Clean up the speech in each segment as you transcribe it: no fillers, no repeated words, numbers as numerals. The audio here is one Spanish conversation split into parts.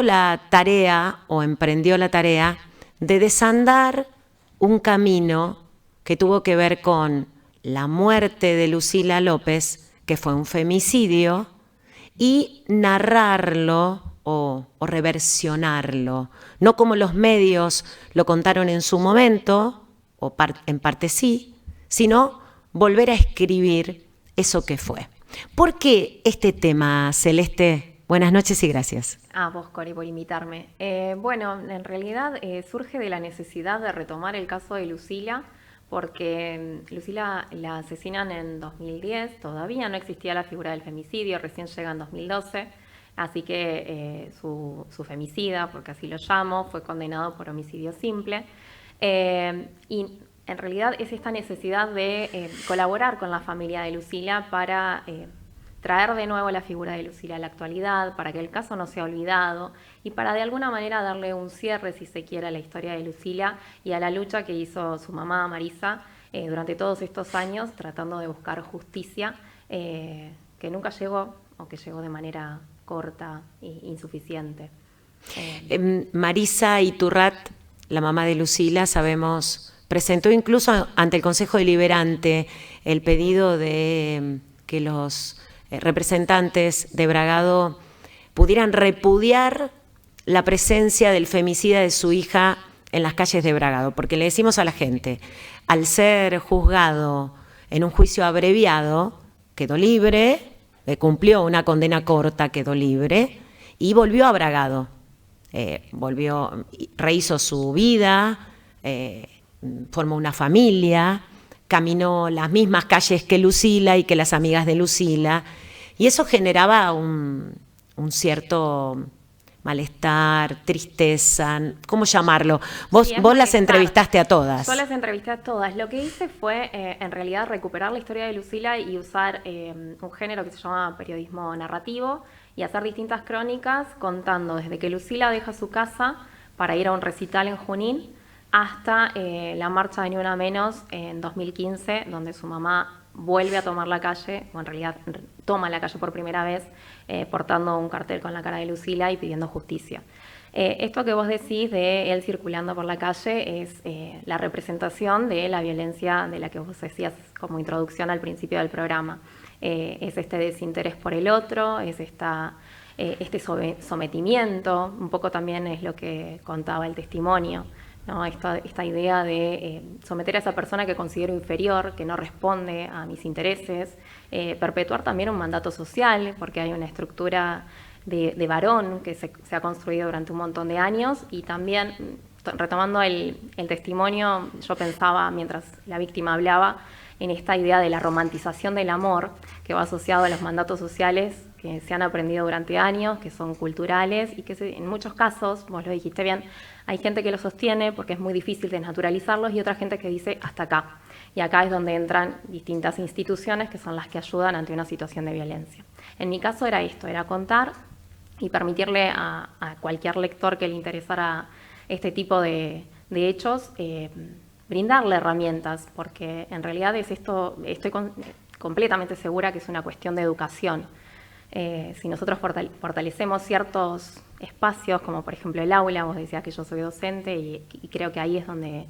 la tarea o emprendió la tarea de desandar un camino que tuvo que ver con la muerte de Lucila López, que fue un femicidio, y narrarlo o reversionarlo, no como los medios lo contaron en su momento, o en parte sí, sino volver a escribir eso que fue. ¿Por qué este tema, Celeste? Buenas noches y gracias. A vos, Cori, por invitarme. Bueno, en realidad surge de la necesidad de retomar el caso de Lucila, porque Lucila la asesinan en 2010, todavía no existía la figura del femicidio, recién llega en 2012, así que su femicida, porque así lo llamo, fue condenado por homicidio simple. Y en realidad es esta necesidad de colaborar con la familia de Lucila para traer de nuevo la figura de Lucila a la actualidad, para que el caso no sea olvidado y para de alguna manera darle un cierre, si se quiere, a la historia de Lucila y a la lucha que hizo su mamá, Marisa, durante todos estos años, tratando de buscar justicia, que nunca llegó o que llegó de manera corta e insuficiente. Marisa Iturrat, la mamá de Lucila, sabemos, presentó incluso ante el Consejo Deliberante el pedido de que los representantes de Bragado pudieran repudiar la presencia del femicida de su hija en las calles de Bragado, porque le decimos a la gente, al ser juzgado en un juicio abreviado, quedó libre, cumplió una condena corta, quedó libre y volvió a Bragado, rehizo su vida, formó una familia, caminó las mismas calles que Lucila y que las amigas de Lucila, y eso generaba un cierto malestar, tristeza, ¿cómo llamarlo? Vos las entrevistaste a todas. Yo las entrevisté a todas. Lo que hice fue, en realidad, recuperar la historia de Lucila y usar un género que se llama periodismo narrativo y hacer distintas crónicas contando desde que Lucila deja su casa para ir a un recital en Junín hasta la marcha de Ni Una Menos en 2015, donde su mamá vuelve a tomar la calle, o en realidad toma la calle por primera vez, portando un cartel con la cara de Lucila y pidiendo justicia. Esto que vos decís de él circulando por la calle es la representación de la violencia de la que vos decías como introducción al principio del programa. Es este desinterés por el otro, es este sometimiento, un poco también es lo que contaba el testimonio, ¿no? Esta idea de someter a esa persona que considero inferior, que no responde a mis intereses, perpetuar también un mandato social, porque hay una estructura de varón que se ha construido durante un montón de años, y también, retomando el testimonio, yo pensaba, mientras la víctima hablaba, en esta idea de la romantización del amor, que va asociado a los mandatos sociales que se han aprendido durante años, que son culturales y que en muchos casos, vos lo dijiste bien, hay gente que lo sostiene porque es muy difícil desnaturalizarlos y otra gente que dice hasta acá. Y acá es donde entran distintas instituciones que son las que ayudan ante una situación de violencia. En mi caso era esto, era contar y permitirle a cualquier lector que le interesara este tipo de hechos, brindarle herramientas, porque en realidad es esto, estoy completamente segura que es una cuestión de educación. Si nosotros fortalecemos ciertos espacios, como por ejemplo el aula, vos decías que yo soy docente y creo que ahí es donde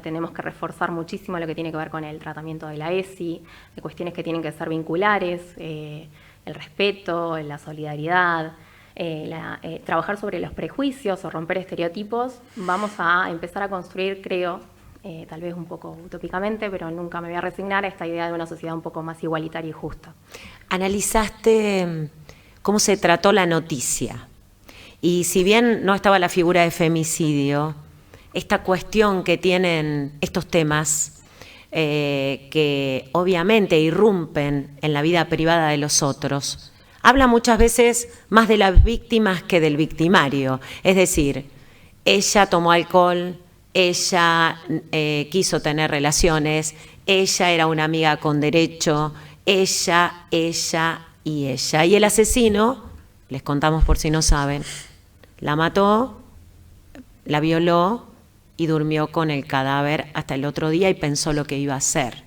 tenemos que reforzar muchísimo lo que tiene que ver con el tratamiento de la ESI, de cuestiones que tienen que ser vinculares, el respeto, la solidaridad, trabajar sobre los prejuicios o romper estereotipos. Vamos a empezar a construir, creo, tal vez un poco utópicamente, pero nunca me voy a resignar a esta idea de una sociedad un poco más igualitaria y justa. Analizaste cómo se trató la noticia y si bien no estaba la figura de femicidio, esta cuestión que tienen estos temas que obviamente irrumpen en la vida privada de los otros, habla muchas veces más de las víctimas que del victimario. Es decir, ella tomó alcohol, ella quiso tener relaciones, ella era una amiga con derecho, ella y ella. Y el asesino, les contamos por si no saben, la mató, la violó y durmió con el cadáver hasta el otro día y pensó lo que iba a hacer.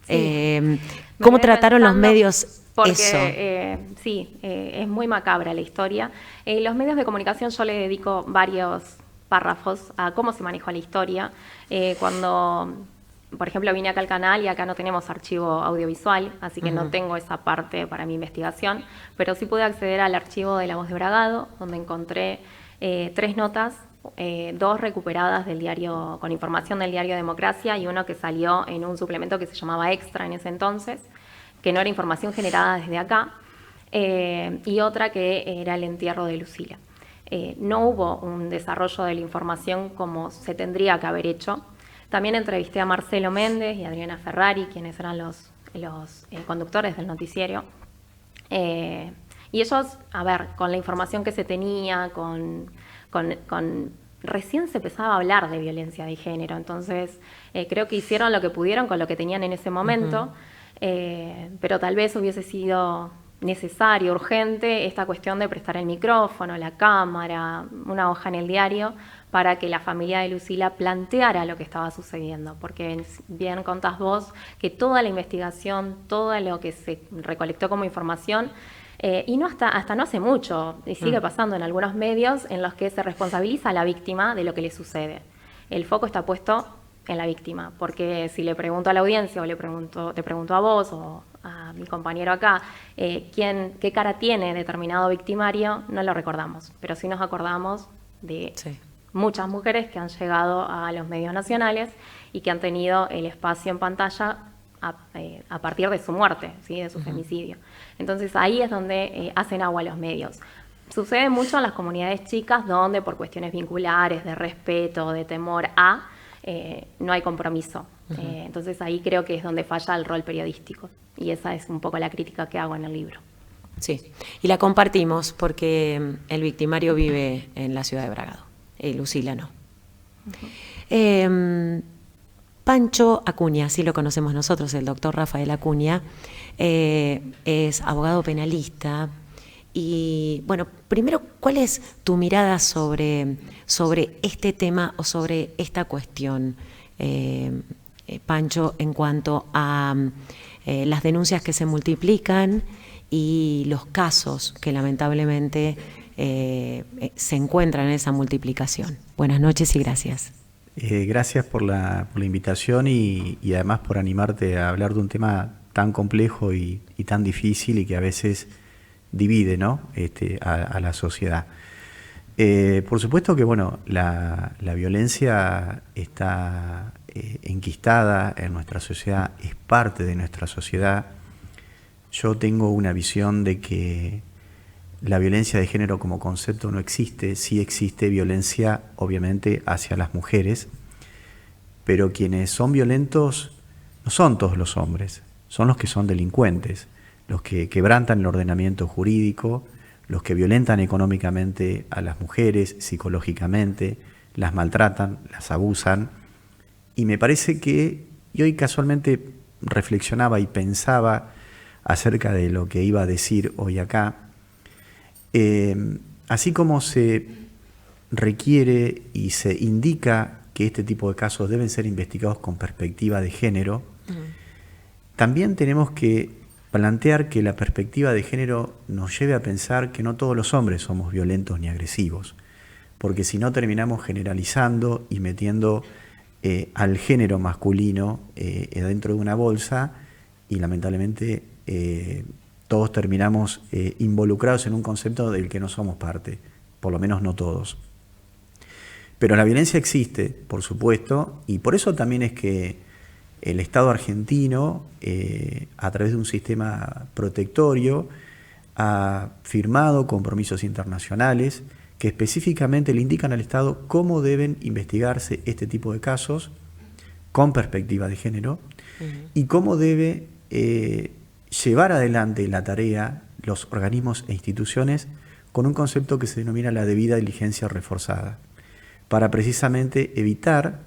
Sí. ¿Cómo trataron los medios Porque sí, es muy macabra la historia. En los medios de comunicación yo le dedico varios párrafos a cómo se manejó la historia. Cuando, por ejemplo, vine acá al canal y acá no tenemos archivo audiovisual, así que no tengo esa parte para mi investigación, pero sí pude acceder al archivo de La Voz de Bragado, donde encontré 3 notas, 2 recuperadas del diario, con información del diario Democracia, y uno que salió en un suplemento que se llamaba Extra en ese entonces, que no era información generada desde acá, y otra que era el entierro de Lucila. No hubo un desarrollo de la información como se tendría que haber hecho. También entrevisté a Marcelo Méndez y a Adriana Ferrari, quienes eran los conductores del noticiero. Y ellos, a ver, con la información que se tenía, recién se empezaba a hablar de violencia de género, entonces creo que hicieron lo que pudieron con lo que tenían en ese momento, pero tal vez hubiese sido necesario, urgente, esta cuestión de prestar el micrófono, la cámara, una hoja en el diario, para que la familia de Lucila planteara lo que estaba sucediendo, porque bien contás vos que toda la investigación, todo lo que se recolectó como información, y no hasta no hace mucho, y sigue pasando en algunos medios en los que se responsabiliza a la víctima de lo que le sucede. El foco está puesto en la víctima, porque si le pregunto a la audiencia o te pregunto a vos o a mi compañero acá, qué cara tiene determinado victimario, no lo recordamos, pero sí nos acordamos de muchas mujeres que han llegado a los medios nacionales y que han tenido el espacio en pantalla a partir de su muerte, ¿sí? De su femicidio. Entonces ahí es donde hacen agua los medios. Sucede mucho en las comunidades chicas donde por cuestiones vinculares, de respeto, de temor no hay compromiso. Entonces ahí creo que es donde falla el rol periodístico, y esa es un poco la crítica que hago en el libro. Sí, y la compartimos porque el victimario vive en la ciudad de Bragado, Lucila no. Pancho Acuña, así lo conocemos nosotros, el doctor Rafael Acuña, es abogado penalista. Y bueno, primero, ¿cuál es tu mirada sobre este tema o sobre esta cuestión, Pancho, en cuanto a las denuncias que se multiplican y los casos que lamentablemente se encuentran en esa multiplicación? Buenas noches y gracias. Gracias por la invitación y además por animarte a hablar de un tema tan complejo y tan difícil y que a veces divide, ¿no? a la sociedad. Por supuesto que bueno, la violencia está enquistada en nuestra sociedad, es parte de nuestra sociedad. Yo tengo una visión de que la violencia de género como concepto no existe. Sí existe violencia, obviamente, hacia las mujeres, pero quienes son violentos no son todos los hombres, son los que son delincuentes, los que quebrantan el ordenamiento jurídico, los que violentan económicamente a las mujeres, psicológicamente, las maltratan, las abusan. Y me parece que, y hoy casualmente reflexionaba y pensaba acerca de lo que iba a decir hoy acá, así como se requiere y se indica que este tipo de casos deben ser investigados con perspectiva de género, también tenemos que plantear que la perspectiva de género nos lleve a pensar que no todos los hombres somos violentos ni agresivos, porque si no terminamos generalizando y metiendo al género masculino dentro de una bolsa y lamentablemente todos terminamos involucrados en un concepto del que no somos parte, por lo menos no todos. Pero la violencia existe, por supuesto, y por eso también es que el Estado argentino, a través de un sistema protectorio, ha firmado compromisos internacionales que específicamente le indican al Estado cómo deben investigarse este tipo de casos con perspectiva de género y cómo debe llevar adelante la tarea los organismos e instituciones con un concepto que se denomina la debida diligencia reforzada, para precisamente evitar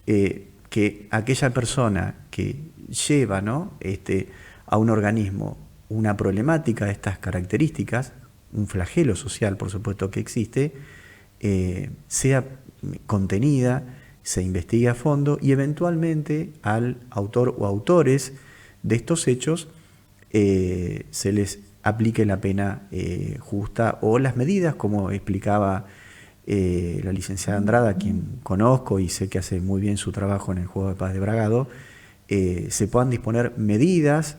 que aquella persona que lleva, ¿no? a un organismo una problemática de estas características, un flagelo social, por supuesto, que existe, sea contenida, se investigue a fondo y eventualmente al autor o autores de estos hechos se les aplique la pena justa o las medidas, como explicaba la licenciada Andrada, a quien conozco y sé que hace muy bien su trabajo en el Juego de Paz de Bragado, se puedan disponer medidas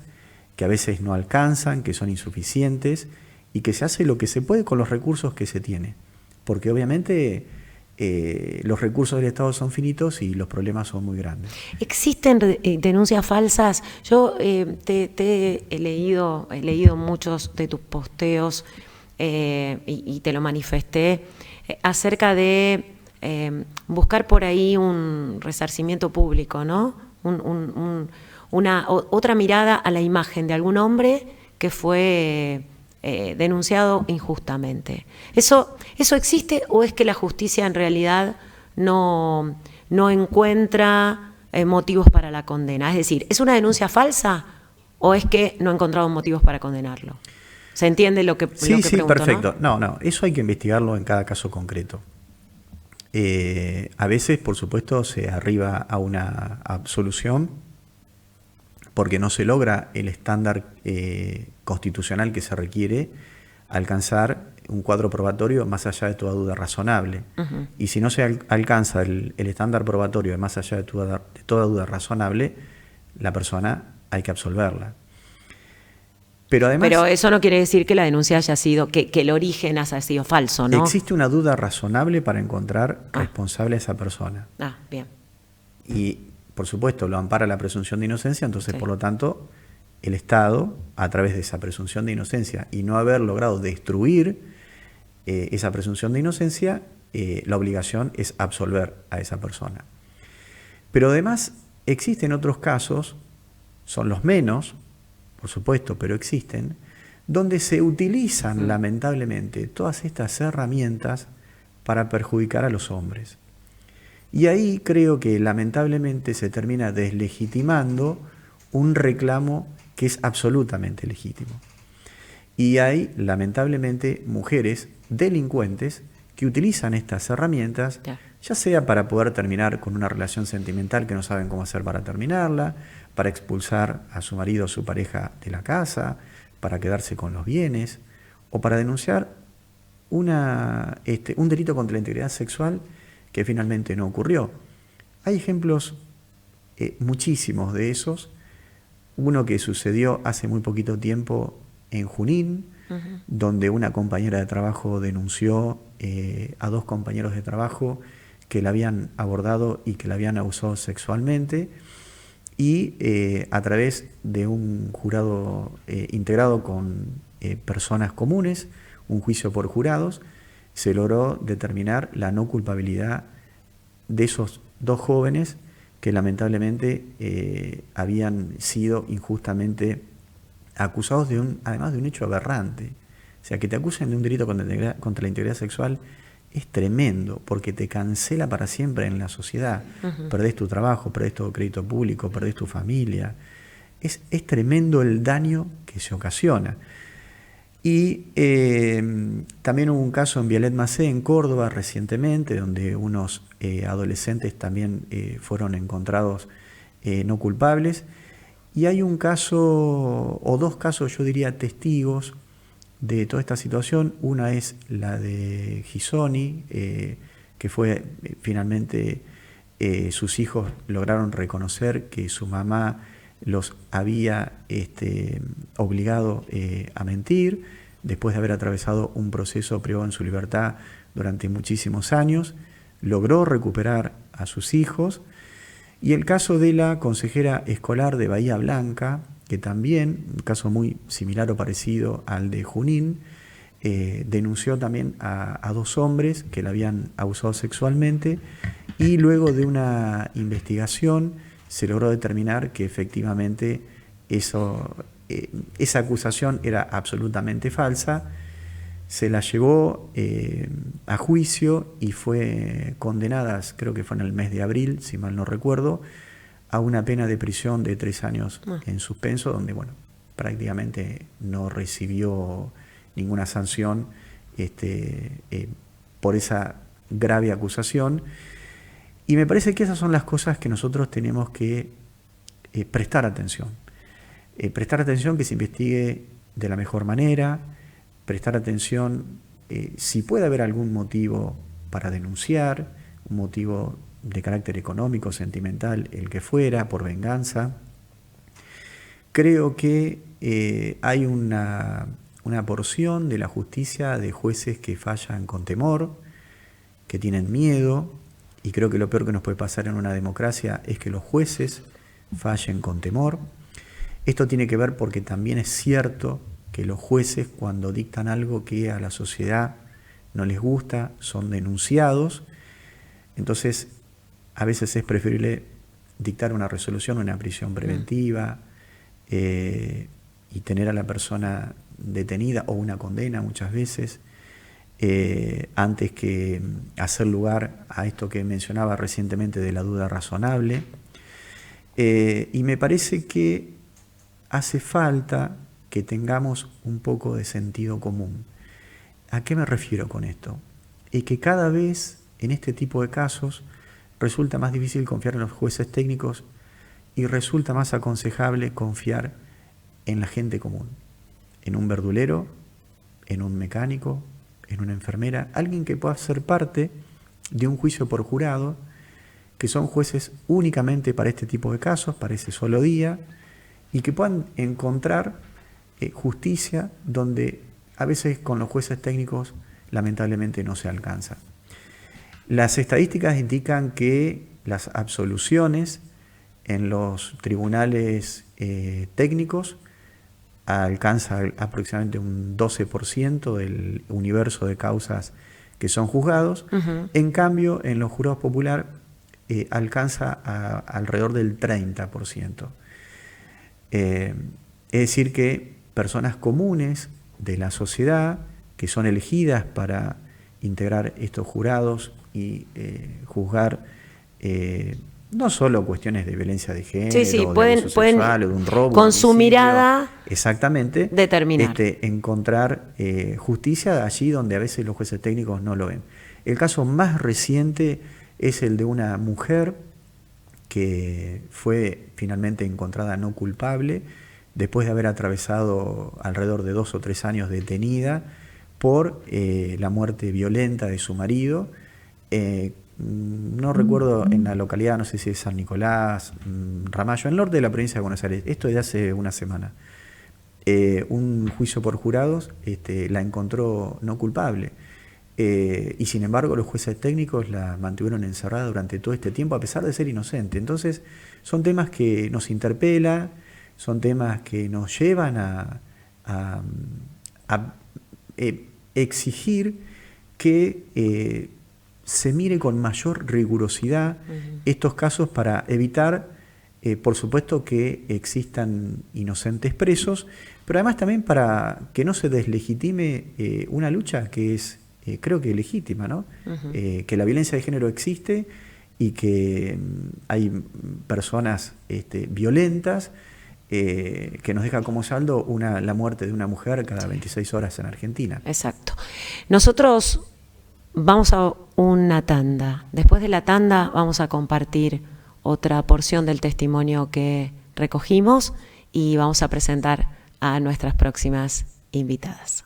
que a veces no alcanzan, que son insuficientes, y que se hace lo que se puede con los recursos que se tiene. Porque obviamente los recursos del Estado son finitos y los problemas son muy grandes. ¿Existen denuncias falsas? Yo he leído muchos de tus posteos y te lo manifesté acerca de buscar por ahí un resarcimiento público, ¿no? Otra mirada a la imagen de algún hombre que fue denunciado injustamente. ¿Eso existe o es que la justicia en realidad no encuentra motivos para la condena? Es decir, ¿es una denuncia falsa o es que no ha encontrado motivos para condenarlo? ¿Se entiende lo que sí, pregunto, perfecto. No, eso hay que investigarlo en cada caso concreto. A veces, por supuesto, se arriba a una absolución porque no se logra el estándar constitucional que se requiere alcanzar un cuadro probatorio más allá de toda duda razonable. Uh-huh. Y si no se alcanza el estándar probatorio de más allá de toda duda razonable, la persona hay que absolverla. Pero eso no quiere decir que la denuncia haya sido, que el origen haya sido falso, ¿no? Existe una duda razonable para encontrar responsable a esa persona. Bien. Y, por supuesto, lo ampara la presunción de inocencia, entonces, por lo tanto, el Estado, a través de esa presunción de inocencia y no haber logrado destruir esa presunción de inocencia, la obligación es absolver a esa persona. Pero además, existen otros casos, son los menos, por supuesto, pero existen, donde se utilizan lamentablemente todas estas herramientas para perjudicar a los hombres. Y ahí creo que lamentablemente se termina deslegitimando un reclamo que es absolutamente legítimo. Y hay lamentablemente mujeres delincuentes que utilizan estas herramientas, ya sea para poder terminar con una relación sentimental que no saben cómo hacer para terminarla, para expulsar a su marido o su pareja de la casa, para quedarse con los bienes, o para denunciar un delito contra la integridad sexual que finalmente no ocurrió. Hay ejemplos muchísimos de esos. Uno que sucedió hace muy poquito tiempo en Junín, donde una compañera de trabajo denunció a dos compañeros de trabajo que la habían abordado y que la habían abusado sexualmente, y a través de un jurado integrado con personas comunes, un juicio por jurados, se logró determinar la no culpabilidad de esos dos jóvenes que lamentablemente habían sido injustamente acusados además de un hecho aberrante. O sea, que te acusen de un delito contra la integridad sexual es tremendo, porque te cancela para siempre en la sociedad. Uh-huh. Perdés tu trabajo, perdés todo crédito público, perdés tu familia. Es tremendo el daño que se ocasiona. Y también hubo un caso en Violet Macé, en Córdoba, recientemente, donde unos adolescentes también fueron encontrados no culpables. Y hay un caso, o dos casos, yo diría, testigos de toda esta situación. Una es la de Gisoni, que fue finalmente sus hijos lograron reconocer que su mamá los había obligado a mentir, después de haber atravesado un proceso privado en su libertad durante muchísimos años, logró recuperar a sus hijos. Y el caso de la consejera escolar de Bahía Blanca, que también, un caso muy similar o parecido al de Junín, denunció también a dos hombres que la habían abusado sexualmente, y luego de una investigación se logró determinar que efectivamente esa acusación era absolutamente falsa. Se la llevó a juicio y fue condenada, creo que fue en el mes de abril, si mal no recuerdo, a una pena de prisión de 3 años en suspenso, donde prácticamente no recibió ninguna sanción por esa grave acusación. Y me parece que esas son las cosas que nosotros tenemos que prestar atención. prestar atención que se investigue de la mejor manera, prestar atención si puede haber algún motivo para denunciar, un motivo de carácter económico, sentimental, el que fuera, por venganza. Creo que hay una porción de la justicia de jueces que fallan con temor, que tienen miedo, y creo que lo peor que nos puede pasar en una democracia es que los jueces fallen con temor. Esto tiene que ver porque también es cierto que los jueces, cuando dictan algo que a la sociedad no les gusta, son denunciados. Entonces, a veces es preferible dictar una resolución, una prisión preventiva, y tener a la persona detenida o una condena muchas veces, antes que hacer lugar a esto que mencionaba recientemente de la duda razonable. Y me parece que hace falta que tengamos un poco de sentido común. ¿A qué me refiero con esto? Es que cada vez en este tipo de casos resulta más difícil confiar en los jueces técnicos y resulta más aconsejable confiar en la gente común, en un verdulero, en un mecánico, en una enfermera, alguien que pueda ser parte de un juicio por jurado, que son jueces únicamente para este tipo de casos, para ese solo día, y que puedan encontrar justicia donde a veces con los jueces técnicos lamentablemente no se alcanza. Las estadísticas indican que las absoluciones en los tribunales técnicos alcanza aproximadamente un 12% del universo de causas que son juzgados. En cambio, en los jurados populares alcanza alrededor del 30%. Es decir que personas comunes de la sociedad que son elegidas para integrar estos jurados y juzgar no solo cuestiones de violencia de género, de abuso sexual, o de un robo, con su mirada exactamente determinar, encontrar justicia allí donde a veces los jueces técnicos no lo ven. El caso más reciente es el de una mujer que fue finalmente encontrada no culpable después de haber atravesado alrededor de 2 o 3 años detenida por la muerte violenta de su marido. No recuerdo en la localidad, no sé si es San Nicolás, Ramallo, en el norte de la provincia de Buenos Aires. Esto es de hace una semana. Un juicio por jurados la encontró no culpable. Y sin embargo los jueces técnicos la mantuvieron encerrada durante todo este tiempo a pesar de ser inocente. Entonces son temas que nos interpelan, son temas que nos llevan a exigir que se mire con mayor rigurosidad estos casos para evitar, por supuesto, que existan inocentes presos, pero además también para que no se deslegitime una lucha que es, creo que legítima, ¿no? Que la violencia de género existe y que hay personas violentas, que nos deja como saldo la muerte de una mujer cada 26 horas en Argentina. Exacto. Nosotros vamos a una tanda. Después de la tanda vamos a compartir otra porción del testimonio que recogimos y vamos a presentar a nuestras próximas invitadas.